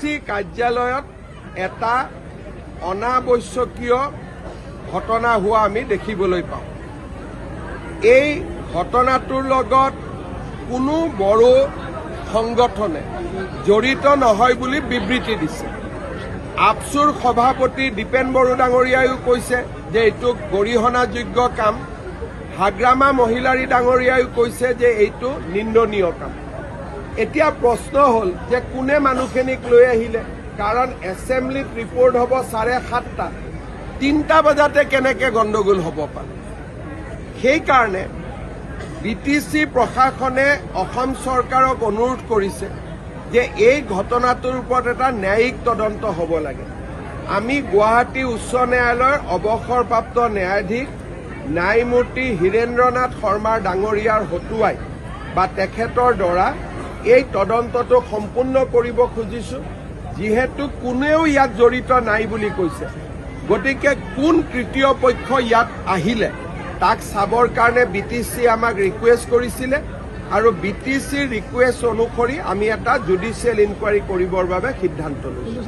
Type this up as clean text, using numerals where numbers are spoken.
BTC কাৰ্যালয়ত এটা অনাবশ্যকীয় ঘটনা হোৱা আমি দেখিবলৈ পাওঁ। এই ঘটনাটোৰ লগত কোনো বড়ো সংগঠনে জড়িত নহয় বুলি বিবৃতি দিছে। আপচুৰ সভাপতি দীপেন বড়ো ডাঙৰীয়াইও কৈছে যে এইটো গৰিহণাযোগ্য কাম। হাগ্ৰামা মহিলাৰী ডাঙৰীয়াইও কৈছে যে এইটো নিন্দনীয় কাম। এতিয়া প্ৰশ্ন হ'ল যে কোনে মানুহখিনিক লৈ আহিলে, কাৰণ এছেম্বলিত ৰিপৰ্ট হ'ব 7:30। 3টা বজাতে কেনেকৈ গণ্ডগোল হ'ব পাৰে। সেইকাৰণে BTC প্ৰশাসনে অসম চৰকাৰক অনুৰোধ কৰিছে যে এই ঘটনাটোৰ ওপৰত এটা ন্যায়িক তদন্ত হ'ব লাগে। আমি গুৱাহাটী উচ্চ ন্যায়ালয়ৰ অৱসৰপ্ৰাপ্ত ন্যায়াধীশ ন্যায়মূৰ্তি হীৰেন্দ্ৰনাথ শৰ্মা ডাঙৰীয়াৰ হতুৱাই বা তেখেতৰ দ্বাৰা এই তদন্তটো সম্পূৰ্ণ কৰিব খুজিছোঁ, যিহেতু কোনেও ইয়াত জড়িত নাই বুলি কৈছে। গতিকে কোন তৃতীয় পক্ষ ইয়াত আহিলে তাক চাবৰ কাৰণে BTC আমাক ৰিকুৱেষ্ট কৰিছিলে, আৰু BTCৰ ৰিকুৱেষ্ট অনুসৰি আমি এটা জুডিচিয়েল ইনকুৱাৰী কৰিবৰ বাবে সিদ্ধান্ত লৈছোঁ।